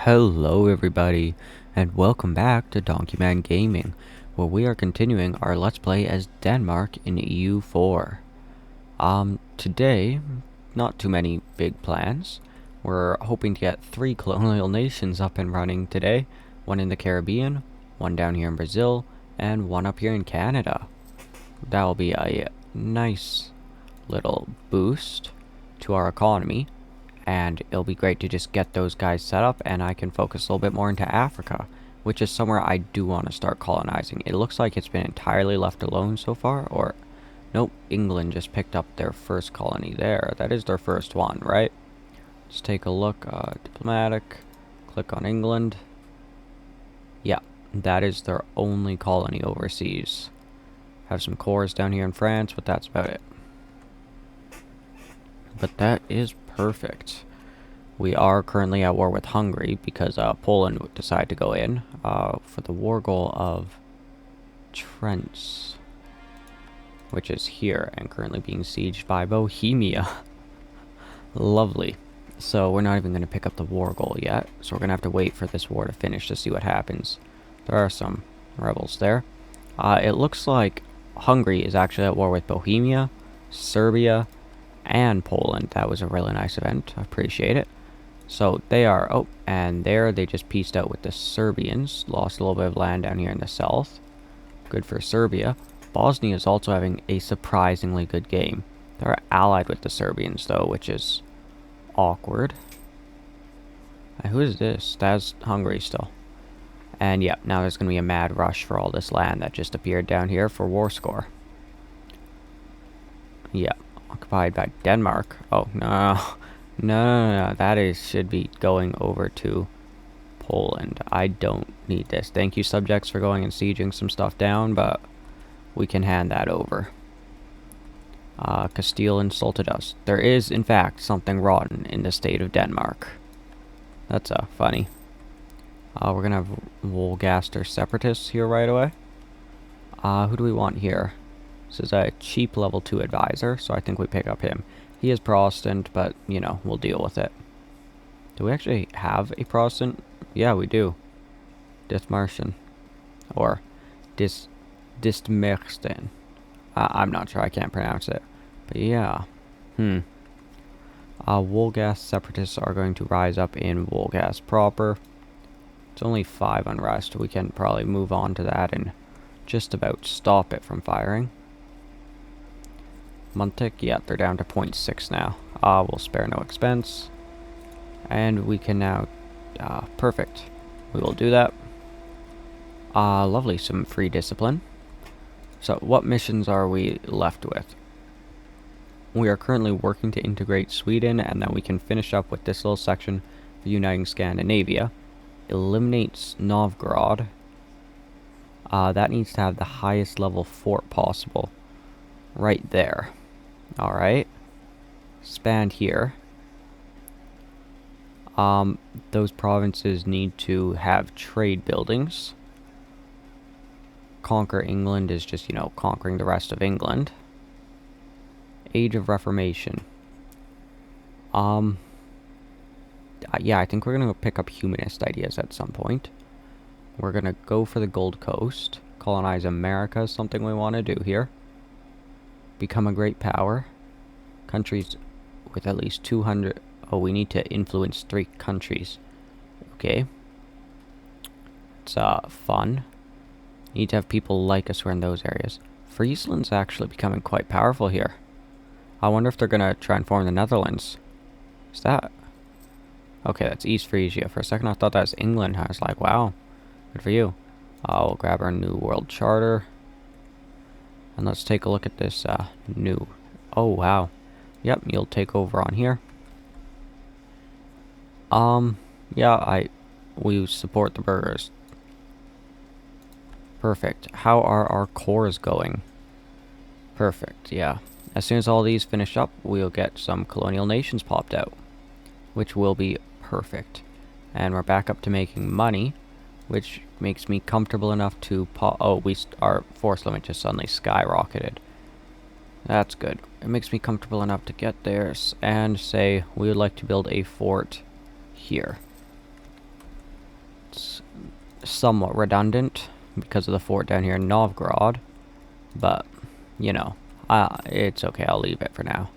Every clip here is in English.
Hello everybody, and welcome back to Donkeyman Gaming, where we are continuing our Let's Play as Denmark in EU4. Today, not too many big plans. We're hoping to get 3 colonial nations up and running today. One in the Caribbean, one down here in Brazil, and one up here in Canada. That'll be a nice little boost to our economy. And it'll be great to just get those guys set up, and I can focus a little bit more into Africa, which is somewhere I do want to start colonizing. It looks like it's been entirely left alone so far, or nope, England just picked up their first colony there. That is their first one, right? Let's take a look. Diplomatic, click on England. Yeah, that is their only colony overseas. Have some cores down here in France, but that's about it. But that is perfect. We are currently at war with Hungary because Poland would decide to go in for the war goal of Trent, which is here and currently being sieged by Bohemia. Lovely. So we're not even going to pick up the war goal yet, so we're going to have to wait for this war to finish to see what happens. There are some rebels there. It looks like Hungary is actually at war with Bohemia, Serbia, and Poland. That was a really nice event. I appreciate it. So they are, oh, and there they just pieced out with the Serbians. Lost a little bit of land down here in the south. Good for Serbia. Bosnia is also having a surprisingly good game. They're allied with the Serbians though, which is awkward. Who is this? That's Hungary still. And yeah, now there's going to be a mad rush for all this land that just appeared down here for war score. Yeah. Occupied by Denmark. Oh, no. No. That should be going over to Poland. I don't need this. Thank you, subjects, for going and sieging some stuff down, but we can hand that over. Castile insulted us. There is, in fact, something rotten in the state of Denmark. That's funny. We're going to have Wolgaster separatists here right away. Who do we want here? This is a cheap level 2 advisor, so I think we pick up him. He is Protestant, but, you know, we'll deal with it. Do we actually have a Protestant? Yeah, we do. Dithmarschen. Or Distmersten. I'm not sure, I can't pronounce it. But yeah. Wolgast separatists are going to rise up in Wolgast proper. It's only 5 unrest. We can probably move on to that and just about stop it from firing. Muntik, yeah, they're down to 0.6 now. We'll spare no expense. And we can now... perfect. We will do that. Lovely, some free discipline. So, what missions are we left with? We are currently working to integrate Sweden, and then we can finish up with this little section for uniting Scandinavia. Eliminates Novgorod. That needs to have the highest level fort possible. Right there. Alright. Expand here. Those provinces need to have trade buildings. Conquer England is just, you know, conquering the rest of England. Age of Reformation. Yeah, I think we're going to pick up humanist ideas at some point. We're going to go for the Gold Coast. Colonize America is something we want to do here. Become a great power. Countries with at least 200... Oh, we need to influence 3 countries. Okay. It's fun. Need to have people like us who are in those areas. Friesland's actually becoming quite powerful here. I wonder if they're going to try and form the Netherlands. Is that... Okay, that's East Frisia. For a second I thought that was England. I was like, wow. Good for you. We'll grab our New World Charter. And let's take a look at this new... Oh, wow. Yep, you'll take over on here. Yeah, we support the burgers. Perfect. How are our cores going? Perfect, yeah. As soon as all these finish up, we'll get some colonial nations popped out, which will be perfect. And we're back up to making money, which makes me comfortable enough to our force limit just suddenly skyrocketed. That's good. It makes me comfortable enough to get there and say we would like to build a fort here. It's somewhat redundant because of the fort down here in Novgorod, but, you know, it's okay, I'll leave it for now.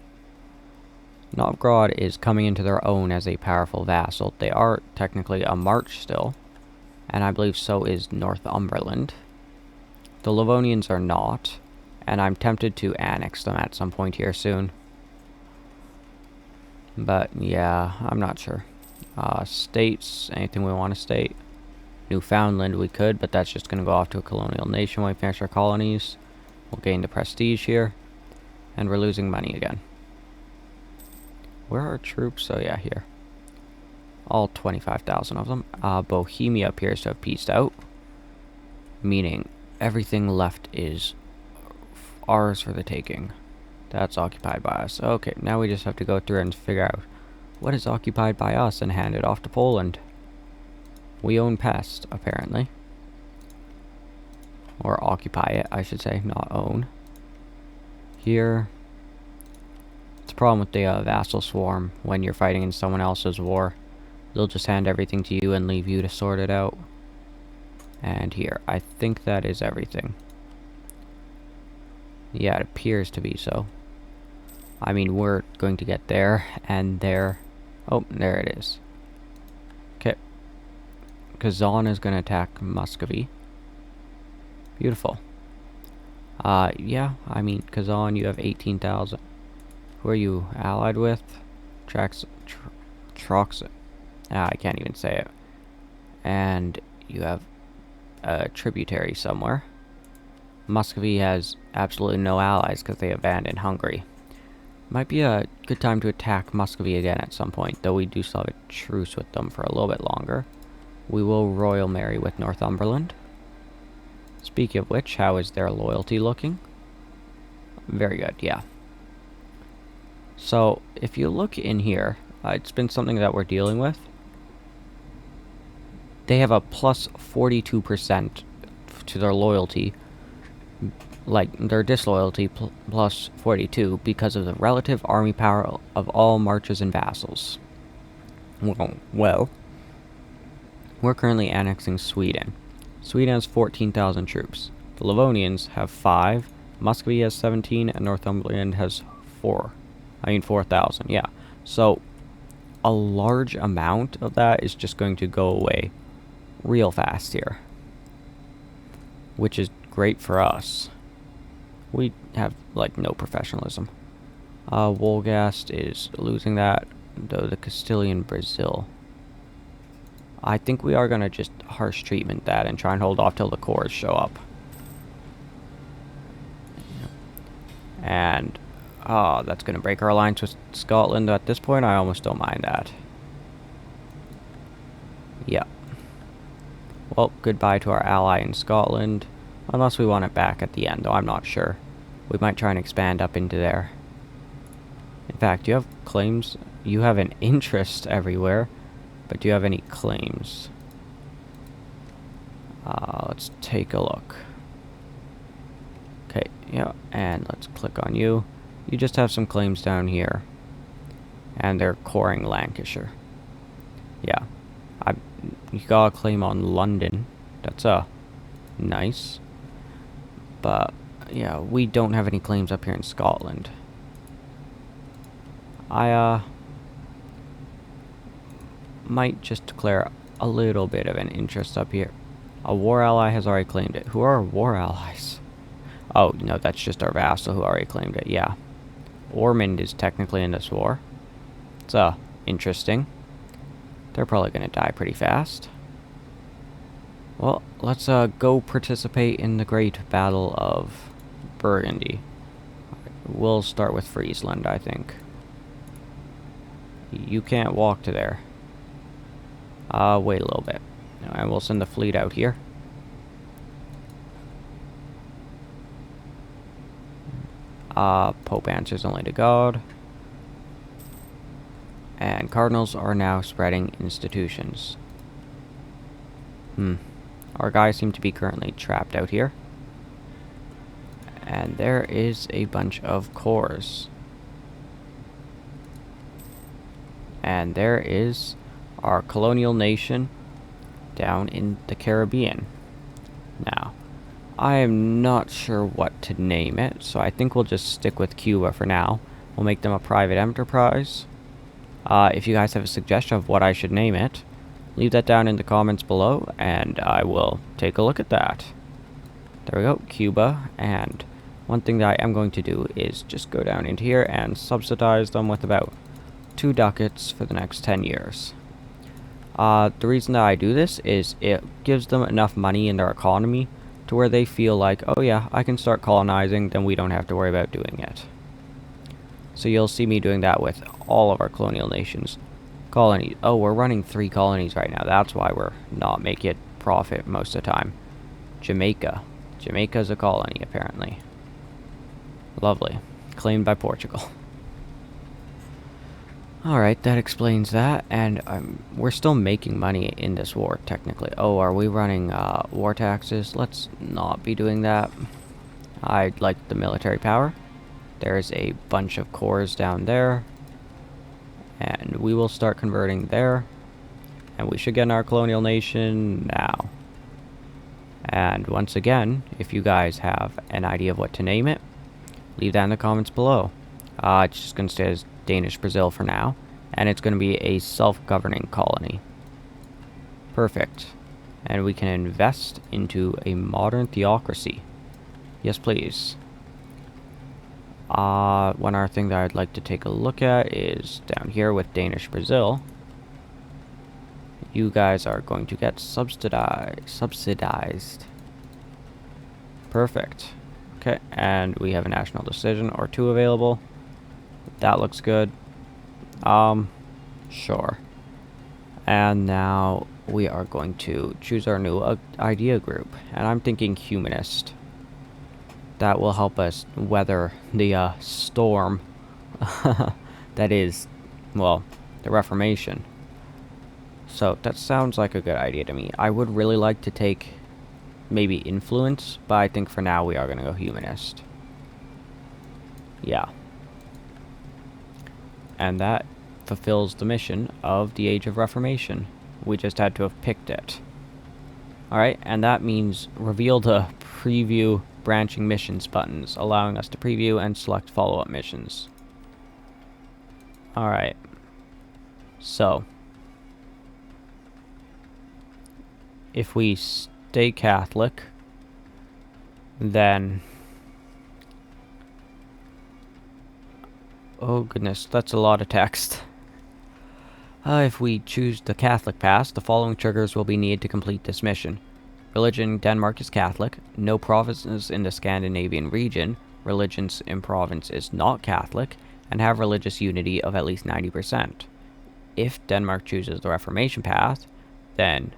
Novgorod is coming into their own as a powerful vassal. They are technically a march still, and I believe so is Northumberland. The Livonians are not, and I'm tempted to annex them at some point here soon. But, yeah, I'm not sure. States, anything we want to state? Newfoundland we could, but that's just going to go off to a colonial nation when we finish our colonies. We'll gain the prestige here, and we're losing money again. Where are our troops? Oh yeah, here. All 25,000 of them. Bohemia appears to have pieced out, meaning everything left is ours for the taking. That's occupied by us. Okay, now we just have to go through and figure out what is occupied by us and hand it off to Poland. We own Pest, apparently. Or occupy it, I should say, not own. Here. It's a problem with the vassal swarm when you're fighting in someone else's war. They'll just hand everything to you and leave you to sort it out. And here, I think that is everything. Yeah, it appears to be so. I mean, we're going to get there and there. Oh, there it is. Okay. Kazan is going to attack Muscovy. Beautiful. Yeah, I mean, Kazan, you have 18,000. Who are you allied with? Trox. I can't even say it. And you have a tributary somewhere. Muscovy has absolutely no allies because they abandoned Hungary. Might be a good time to attack Muscovy again at some point, though we do still have a truce with them for a little bit longer. We will royal marry with Northumberland. Speaking of which, how is their loyalty looking? Very good, yeah. So, if you look in here, it's been something that we're dealing with. They have a plus 42% to their loyalty, like their disloyalty plus 42 because of the relative army power of all marches and vassals. Well, we're currently annexing Sweden. Sweden has 14,000 troops. The Livonians have 5, Muscovy has 17, and Northumberland has 4,000, yeah. So, a large amount of that is just going to go away real fast here. Which is great for us. We have, like, no professionalism. Wolgast is losing that, though the Castilian Brazil. I think we are going to just harsh treatment that and try and hold off till the cores show up. And, that's going to break our alliance with Scotland. At this point, I almost don't mind that. Yeah. Well, goodbye to our ally in Scotland. Unless we want it back at the end, though I'm not sure. We might try and expand up into there. In fact, do you have claims? You have an interest everywhere, but do you have any claims? Let's take a look. Okay, yeah, and let's click on you. You just have some claims down here. And they're coring Lancashire. Yeah. You got a claim on London. That's nice. But yeah, we don't have any claims up here in Scotland. I might just declare a little bit of an interest up here. A war ally has already claimed it. Who are our war allies? Oh, no, that's just our vassal who already claimed it, yeah. Ormond is technically in this war. It's interesting. They're probably going to die pretty fast. Well, let's go participate in the great battle of Burgundy. We'll start with Friesland, I think. You can't walk to there. Wait a little bit. And we'll send the fleet out here. Pope answers only to God. And cardinals are now spreading institutions. Our guys seem to be currently trapped out here. And there is a bunch of cores. And there is our colonial nation down in the Caribbean. Now, I am not sure what to name it, so I think we'll just stick with Cuba for now. We'll make them a private enterprise. If you guys have a suggestion of what I should name it, leave that down in the comments below, and I will take a look at that. There we go, Cuba. And one thing that I am going to do is just go down into here and subsidize them with about 2 ducats for the next 10 years. The reason that I do this is it gives them enough money in their economy to where they feel like, oh yeah, I can start colonizing, then we don't have to worry about doing it. So you'll see me doing that with all of our colonial nations. Colonies. Oh, we're running 3 colonies right now. That's why we're not making it profit most of the time. Jamaica. Jamaica's a colony, apparently. Lovely. Claimed by Portugal. Alright, that explains that, and we're still making money in this war, technically. Oh, are we running war taxes? Let's not be doing that. I'd like the military power. There's a bunch of cores down there, and we will start converting there, and we should get in our colonial nation now. And once again, if you guys have an idea of what to name it, leave that in the comments below. It's just going to stay as Danish Brazil for now, and it's going to be a self-governing colony. Perfect. And we can invest into a modern theocracy. Yes, please. One other thing that I'd like to take a look at is down here with Danish Brazil. You guys are going to get subsidized. Perfect. Okay, and we have a national decision or 2 available. That looks good. Sure. And now we are going to choose our new idea group, and I'm thinking humanist. That will help us weather the storm that is, well, the Reformation. So that sounds like a good idea to me. I would really like to take maybe influence, but I think for now we are going to go humanist. Yeah. And that fulfills the mission of the Age of Reformation. We just had to have picked it. Alright, and that means reveal the preview branching missions buttons, allowing us to preview and select follow-up missions. Alright. So, if we stay Catholic, then... oh goodness, that's a lot of text. If we choose the Catholic pass, the following triggers will be needed to complete this mission. Religion in Denmark is Catholic. No provinces in the Scandinavian region. Religions in province is not Catholic. And have religious unity of at least 90%. If Denmark chooses the Reformation path, then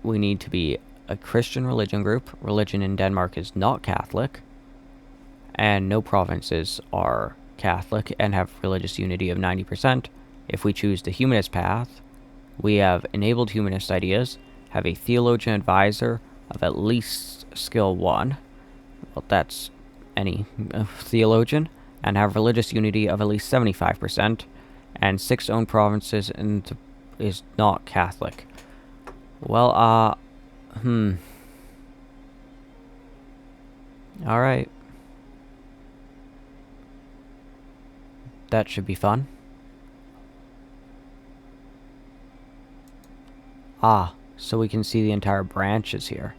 we need to be a Christian religion group. Religion in Denmark is not Catholic. And no provinces are Catholic and have religious unity of 90%. If we choose the humanist path, we have enabled humanist ideas, have a theologian advisor of at least skill 1, well that's any theologian, and have religious unity of at least 75%, and 6 own provinces and is not Catholic. Well, alright. That should be fun. So we can see the entire branches here.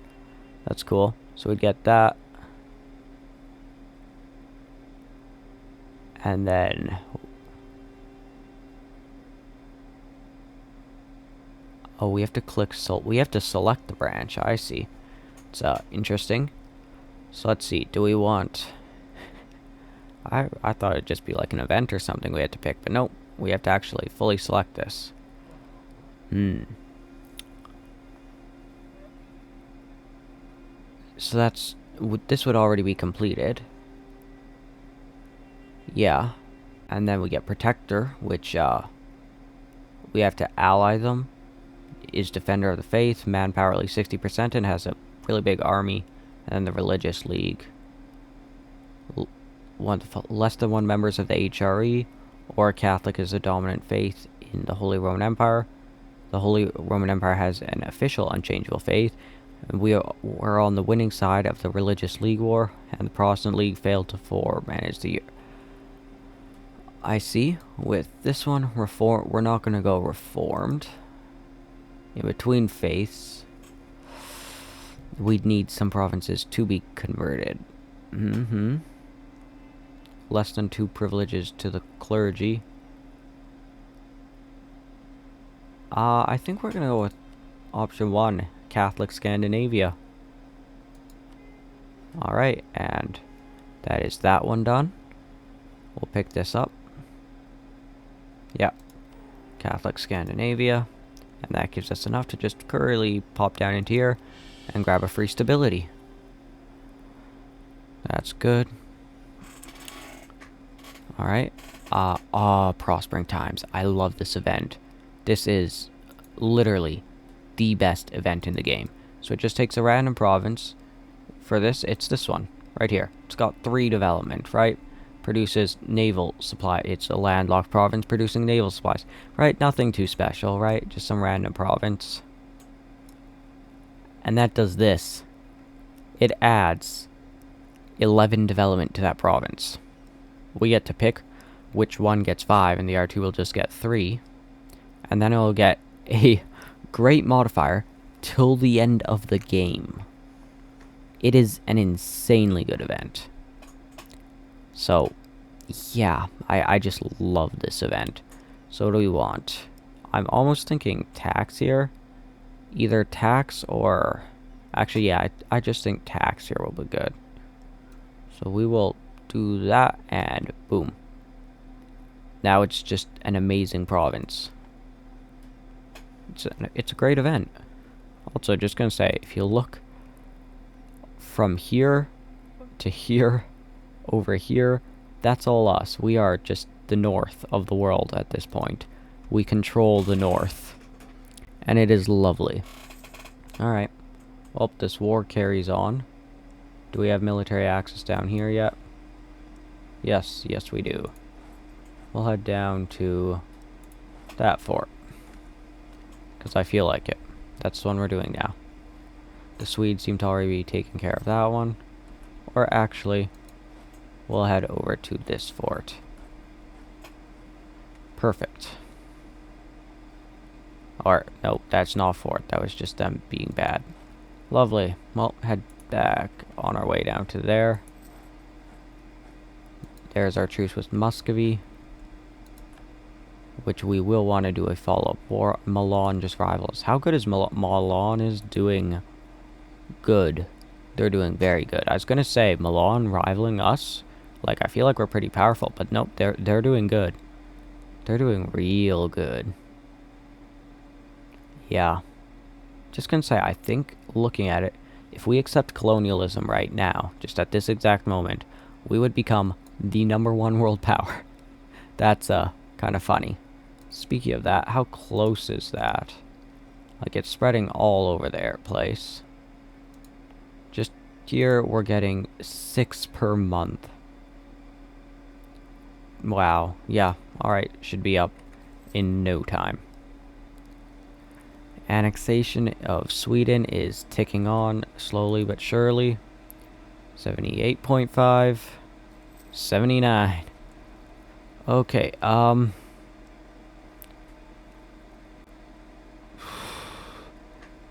That's cool. So we'd get that. And then... oh, we have to click we have to select the branch. I see. It's interesting. So let's see. Do we want... I thought it'd just be like an event or something we had to pick, but nope. We have to actually fully select this. So that's... this would already be completed. Yeah. And then we get Protector, which we have to ally them. Is Defender of the Faith, manpower at least 60%, and has a really big army. And then the Religious League. Less than 1 members of the HRE, or Catholic is the dominant faith in the Holy Roman Empire. The Holy Roman Empire has an official unchangeable faith. We're on the winning side of the Religious League War, and the Protestant League failed to manage the... I see. With this one, we're not going to go reformed. In between faiths, we'd need some provinces to be converted. Less than 2 privileges to the clergy. I think we're going to go with option 1, Catholic Scandinavia. Alright, and that is that one done. We'll pick this up. Yep. Catholic Scandinavia. And that gives us enough to just currently pop down into here and grab a free stability. That's good. Alright. Prospering Times. I love this event. This is literally the best event in the game. So it just takes a random province. For this, it's this one. Right here. It's got 3 development, right? Produces naval supply. It's a landlocked province producing naval supplies. Right? Nothing too special, right? Just some random province. And that does this. It adds 11 development to that province. We get to pick which one gets 5, and the R2 will just get 3. And then it will get a great modifier till the end of the game. It is an insanely good event. So, yeah, I just love this event. So what do we want? I'm almost thinking tax here. Either tax or... Actually, yeah, I just think tax here will be good. So we will do that, and boom. Now it's just an amazing province. It's a great event. Also, just gonna say, if you look from here to here, over here, that's all us. We are just the north of the world at this point. We control the north. And it is lovely. Alright. Well, this war carries on. Do we have military access down here yet? Yes, yes we do. We'll head down to that fort. Because I feel like it. That's the one we're doing now. The Swedes seem to already be taking care of that one. Or actually, we'll head over to this fort. Perfect. Or, no, that's not a fort. That was just them being bad. Lovely. Well, head back on our way down to there. There's our truce with Muscovy, which we will want to do a follow-up war. Milan just rivals. How good is Milan is doing good. They're doing very good. I was going to say, Milan rivaling us, like, I feel like we're pretty powerful, but nope, they're doing good. They're doing real good. Yeah. Just going to say, I think, looking at it, if we accept colonialism right now, just at this exact moment, we would become the #1 world power. That's, kind of funny. Speaking of that, how close is that? Like, it's spreading all over their place. Just here, we're getting 6 per month. Wow. Yeah. Alright. Should be up in no time. Annexation of Sweden is ticking on slowly but surely. 78.5. 79. Okay,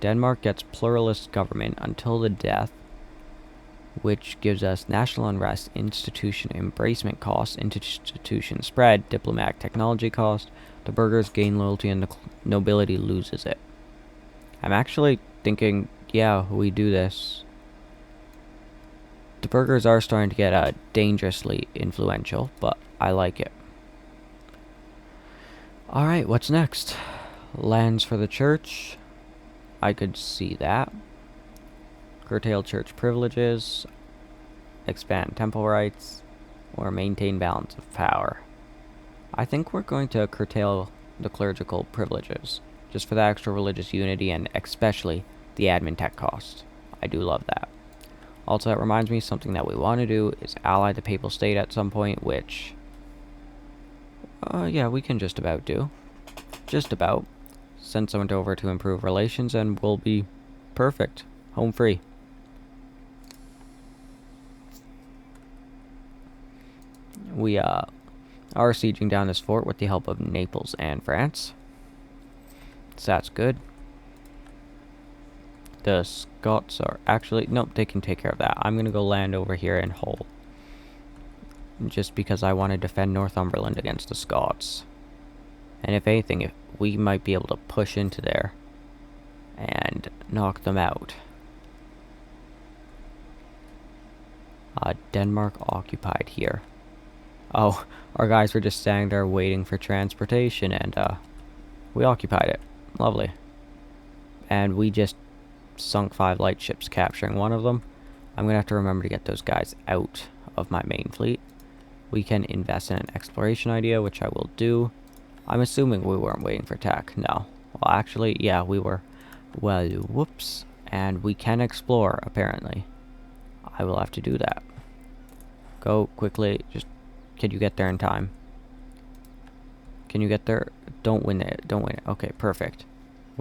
Denmark gets pluralist government until the death, which gives us national unrest, institution embracement costs, institution spread, diplomatic technology cost. The burghers gain loyalty and the nobility loses it. I'm actually thinking, yeah, we do this. The burghers are starting to get dangerously influential, but I like it. Alright, what's next? Lands for the church. I could see that. Curtail church privileges. Expand temple rights. Or maintain balance of power. I think we're going to curtail the clerical privileges. Just for the extra religious unity and especially the admin tech cost. I do love that. Also, that reminds me, something that we want to do is ally the Papal State at some point, which... yeah, we can just about do. Just about. send someone over to improve relations, and we'll be perfect. Home free. We are sieging down this fort with the help of Naples and France. So that's good. The Scots are actually... Nope, they can take care of that. I'm going to go land over here in Hull. Just because I want to defend Northumberland against the Scots. And if anything, we might be able to push into there and knock them out. Denmark occupied here. Oh, our guys were just standing there waiting for transportation, and we occupied it. Lovely. And we just sunk 5 light ships, capturing one of them. I'm going to have to remember to get those guys out of my main fleet. We can invest in an exploration idea, which I will do. I'm assuming we weren't waiting for attack. No. Well, actually, yeah, we were. Well, whoops. And we can explore, apparently. I will have to do that. Go quickly. Just, can you get there in time? Can you get there? Don't win it. Don't win it. Okay, perfect.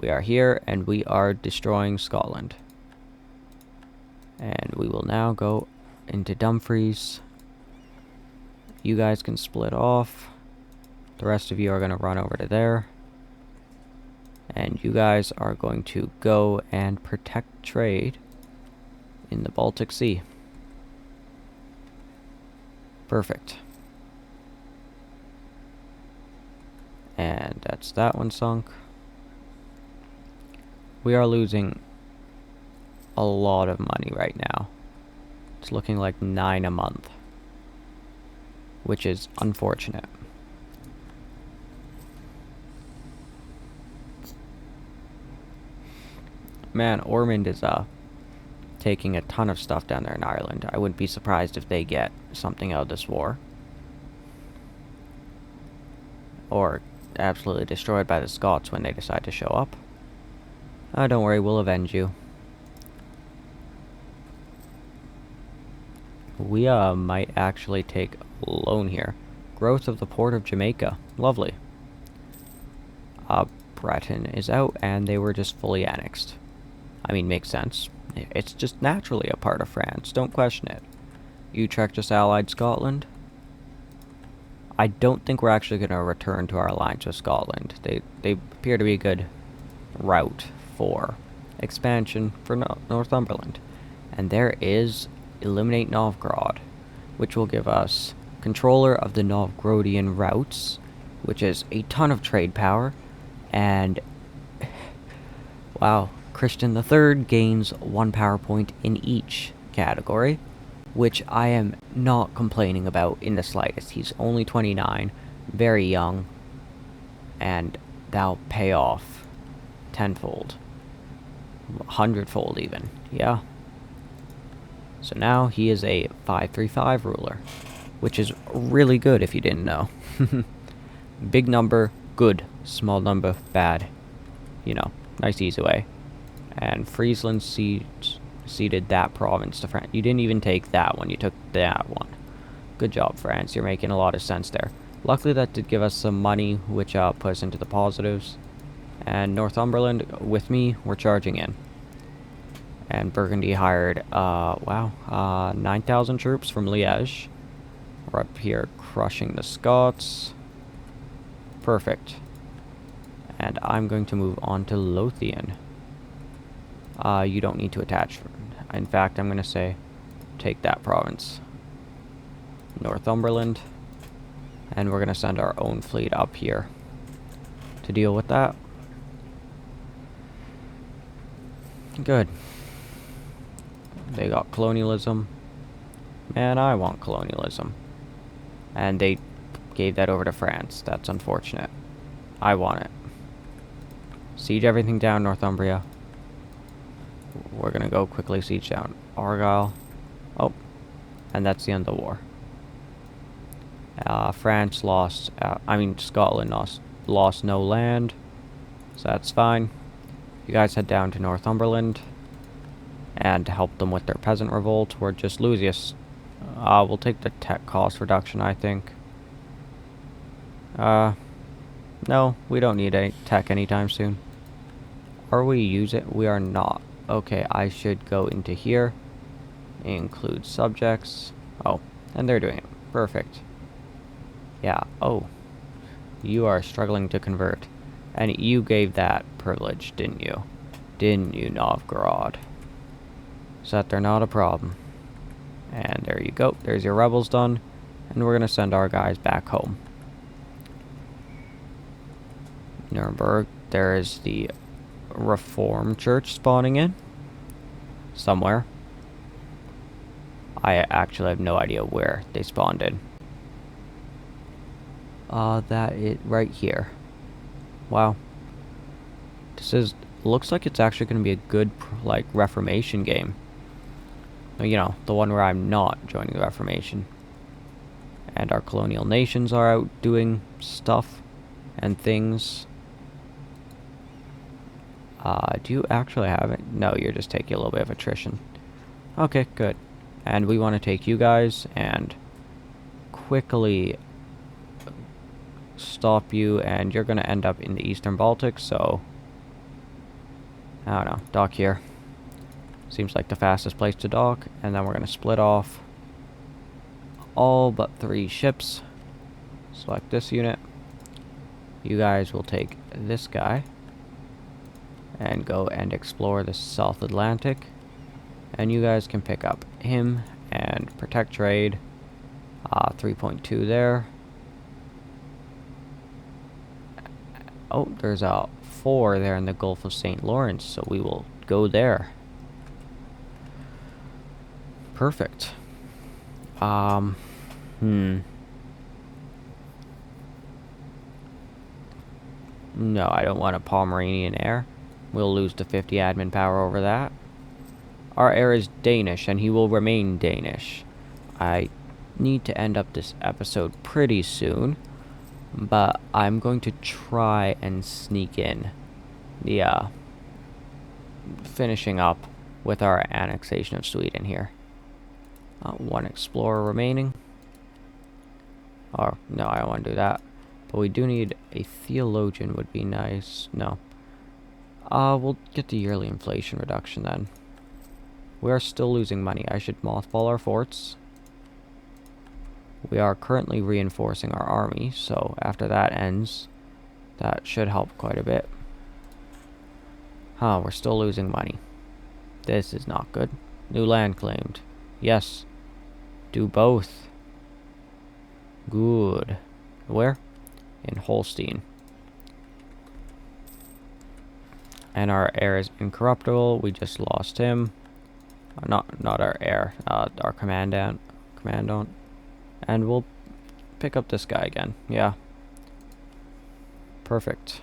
We are here, and we are destroying Scotland. And we will now go into Dumfries. You guys can split off. The rest of you are going to run over to there. And you guys are going to go and protect trade in the Baltic Sea. Perfect. And that's that one sunk. We are losing a lot of money right now. It's looking like 9 a month, which is unfortunate. Man, Ormond is taking a ton of stuff down there in Ireland. I wouldn't be surprised if they get something out of this war. Or absolutely destroyed by the Scots when they decide to show up. Don't worry, we'll avenge you. We might actually take a loan here. Growth of the port of Jamaica. Lovely. Breton is out, and they were just fully annexed. I mean, makes sense. It's just naturally a part of France. Don't question it. Utrecht just allied Scotland. I don't think we're actually going to return to our alliance with Scotland. They appear to be a good route for expansion for Northumberland. And there is Eliminate Novgorod, which will give us controller of the Novgorodian routes, which is a ton of trade power. And wow, Christian III gains 1 power point in each category, which I am not complaining about in the slightest. He's only 29, very young, and that'll pay off tenfold, 100-fold even, yeah. So now he is a 535 ruler, which is really good if you didn't know. Big number, good. Small number, bad. You know, nice easy way. And Friesland ceded that province to France. You didn't even take that one, you took that one. Good job, France. You're making a lot of sense there. Luckily, that did give us some money, which put us into the positives. And Northumberland, with me, we're charging in. And Burgundy hired, 9,000 troops from Liège. We're up here crushing the Scots. Perfect. And I'm going to move on to Lothian. You don't need to attach. In fact, I'm going to say, take that province. Northumberland. And we're going to send our own fleet up here to deal with that. Good. They got colonialism. Man, I want colonialism. And they gave that over to France. That's unfortunate. I want it. Siege everything down, Northumbria. We're gonna go quickly siege down Argyll. Oh, and that's the end of the war. France lost, Scotland lost no land, so that's fine. You guys head down to Northumberland and help them with their peasant revolt. We're just Lucius. We'll take the tech cost reduction, I think. No, we don't need any tech anytime soon. Are we using? We are not. Okay, I should go into here. Include subjects. Oh, and they're doing it. Perfect. Yeah. Oh, you are struggling to convert. And you gave that privilege, didn't you? Didn't you, Novgorod? So that they're not a problem. And there you go. There's your rebels done. And we're going to send our guys back home. Nuremberg. There is the Reformed Church spawning in. Somewhere. I actually have no idea where they spawned in. That is right here. Wow. Looks like it's actually going to be a good, like, Reformation game. You know, the one where I'm not joining the Reformation. And our colonial nations are out doing stuff and things. Do you actually have it? No, you're just taking a little bit of attrition. Okay, good. And we want to take you guys and quickly stop you, and you're going to end up in the Eastern Baltic, so I don't know, dock here. Seems like the fastest place to dock, and then we're going to split off all but 3 ships. Select this unit. You guys will take this guy and go and explore the South Atlantic, and you guys can pick up him and protect trade. 3.2 there. Oh, there's a 4 there in the Gulf of St. Lawrence, so we will go there. Perfect. No, I don't want a Pomeranian heir. We'll lose the 50 admin power over that. Our heir is Danish, and he will remain Danish. I need to end up this episode pretty soon, but I'm going to try and sneak in the finishing up with our annexation of Sweden here. 1 explorer remaining. Or no, I don't want to do that. But we do need a theologian, would be nice. No. We'll get the yearly inflation reduction then. We are still losing money. I should mothball our forts. We are currently reinforcing our army, so after that ends, that should help quite a bit. We're still losing money. This is not good. New land claimed. Yes. Do both. Good. Where? In Holstein. And our heir is incorruptible. We just lost him. Not our heir. Our commandant. And we'll pick up this guy again. Yeah. Perfect.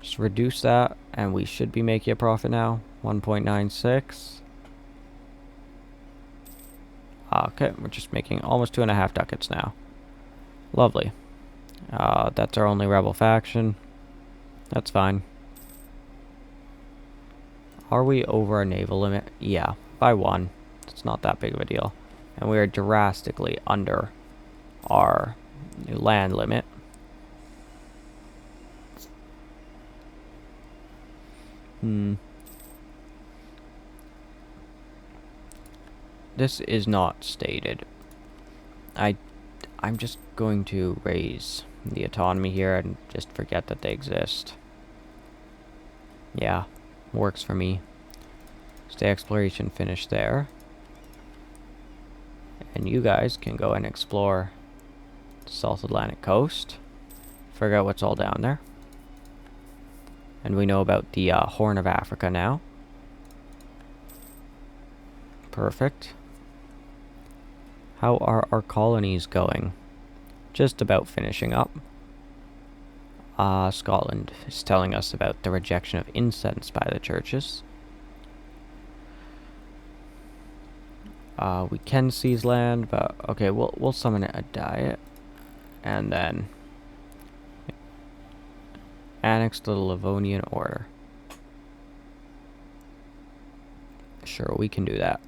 Just reduce that, and we should be making a profit now. 1.96. Okay, we're just making almost 2.5 ducats now. Lovely. That's our only rebel faction. That's fine. Are we over our naval limit? Yeah, by 1. It's not that big of a deal. And we are drastically under our land limit. This is not stated. I'm just going to raise the autonomy here and just forget that they exist. Yeah, works for me. Stay exploration finished there. And you guys can go and explore the South Atlantic coast. Figure out what's all down there. And we know about the Horn of Africa now. Perfect. How are our colonies going? Just about finishing up. Scotland is telling us about the rejection of incense by the churches. We can seize land, but okay, we'll summon a diet, and then annex the Livonian order. Sure, we can do that.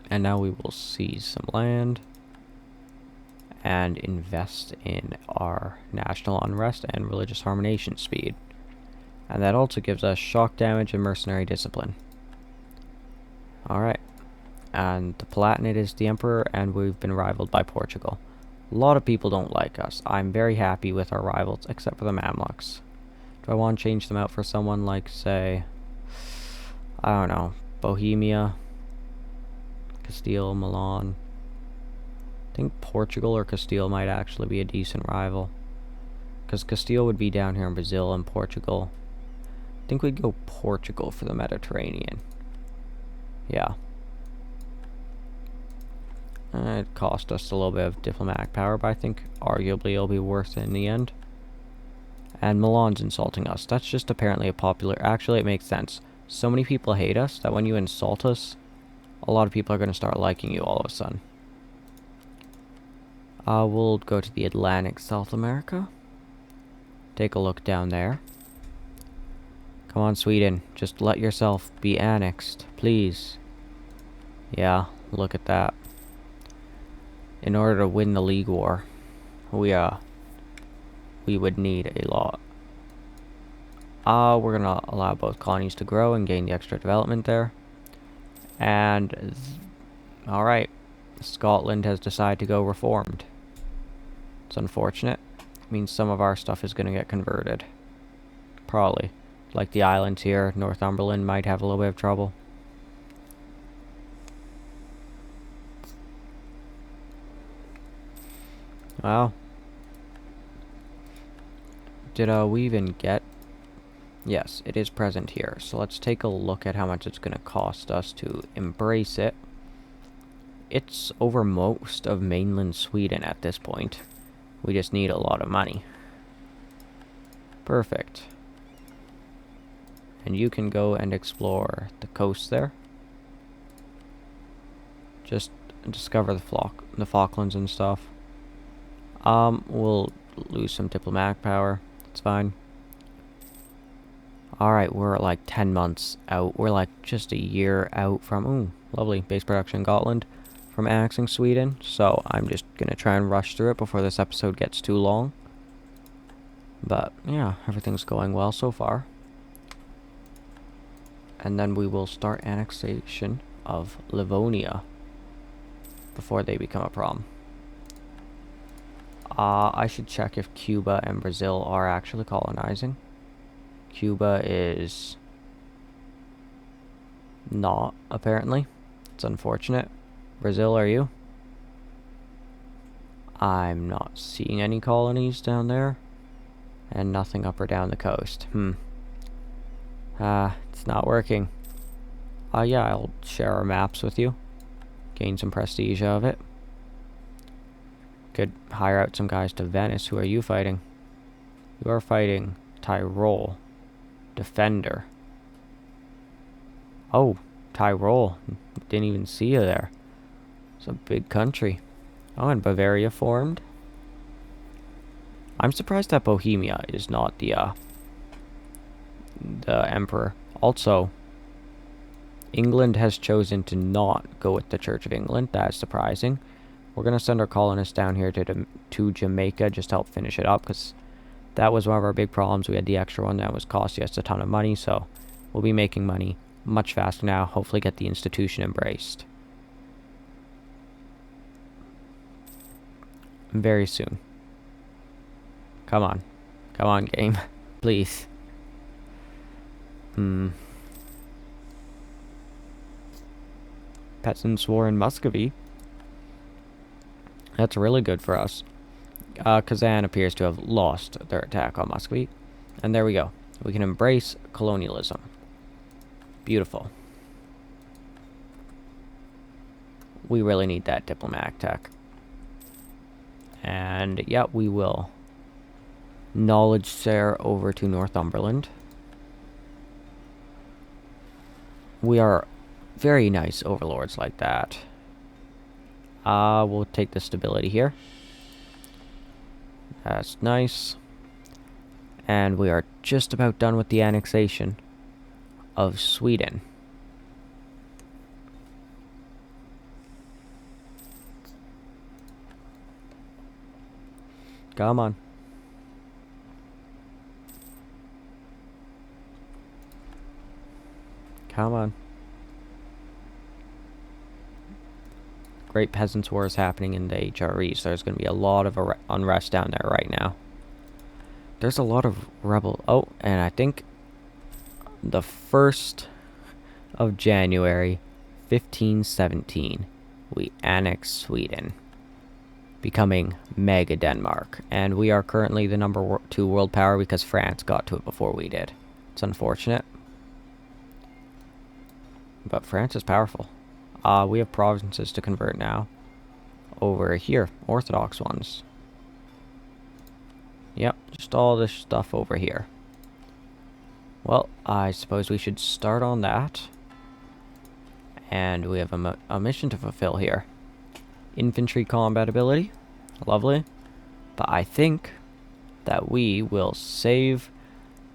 And now we will seize some land. and invest in our national unrest and religious harmonization speed. And that also gives us shock damage and mercenary discipline. Alright. And the Palatinate is the Emperor, and we've been rivaled by Portugal. A lot of people don't like us. I'm very happy with our rivals, except for the Mamluks. Do I want to change them out for someone like, say, I don't know, Bohemia, Castile, Milan? I think Portugal or Castile might actually be a decent rival. Because Castile would be down here in Brazil, and Portugal. I think we'd go Portugal for the Mediterranean. Yeah. It cost us a little bit of diplomatic power, but I think arguably it'll be worth it in the end. And Milan's insulting us. That's just apparently a popular... Actually, it makes sense. So many people hate us that when you insult us, a lot of people are going to start liking you all of a sudden. We'll go to the Atlantic, South America. Take a look down there. Come on, Sweden. Just let yourself be annexed, please. Yeah, look at that. In order to win the League War, we would need a lot. We're gonna allow both colonies to grow and gain the extra development there. And alright, Scotland has decided to go reformed. It's unfortunate. It means some of our stuff is gonna get converted. Probably. Like the islands here, Northumberland might have a little bit of trouble. Well, did we even get... Yes, it is present here. So let's take a look at how much it's going to cost us to embrace it. It's over most of mainland Sweden at this point. We just need a lot of money. Perfect. And you can go and explore the coast there. Just discover the Falklands and stuff. We'll lose some diplomatic power. It's fine. Alright, we're like 10 months out. We're like just a year out from... Ooh, lovely. Base production in Gotland. From annexing Sweden. So I'm just going to try and rush through it before this episode gets too long. But, yeah, everything's going well so far. And then we will start annexation of Livonia before they become a problem. I should check if Cuba and Brazil are actually colonizing. Cuba is not, apparently. It's unfortunate. Brazil, are you? I'm not seeing any colonies down there. And nothing up or down the coast. It's not working. Yeah, I'll share our maps with you. Gain some prestige of it. Could hire out some guys to Venice. Who are you fighting? You are fighting Tyrol. Defender. Oh, Tyrol. Didn't even see you there. It's a big country. Oh, and Bavaria formed. I'm surprised that Bohemia is not the emperor. Also, England has chosen to not go with the Church of England. That's surprising. We're going to send our colonists down here to Jamaica just to help finish it up, because that was one of our big problems. We had the extra one that was costing us a ton of money, so we'll be making money much faster now. Hopefully get the institution embraced very soon. Come on. Come on, game. Please. Peasants war in Muscovy. That's really good for us. Kazan appears to have lost their attack on Muscovy. And there we go. We can embrace colonialism. Beautiful. We really need that diplomatic tech. And, yeah, we will knowledge share over to Northumberland. We are very nice overlords like that. We'll take the stability here. That's nice. And we are just about done with the annexation of Sweden. Come on. Come on. Great Peasants War is happening in the HRE, so there's going to be a lot of unrest down there right now. There's a lot of rebel... Oh, and I think the 1st of January, 1517, we annexed Sweden, becoming Mega Denmark. And we are currently the number 2 world power because France got to it before we did. It's unfortunate. But France is powerful. We have provinces to convert now. Over here, Orthodox ones. Yep, just all this stuff over here. Well, I suppose we should start on that. And we have a mission to fulfill here. Infantry combat ability. Lovely. But I think that we will save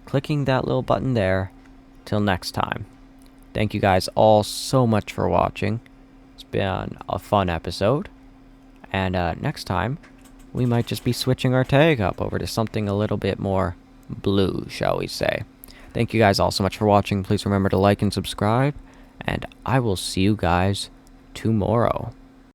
clicking that little button there till next time. Thank you guys all so much for watching. It's been a fun episode. And next time, we might just be switching our tag up over to something a little bit more blue, shall we say. Thank you guys all so much for watching. Please remember to like and subscribe. And I will see you guys tomorrow.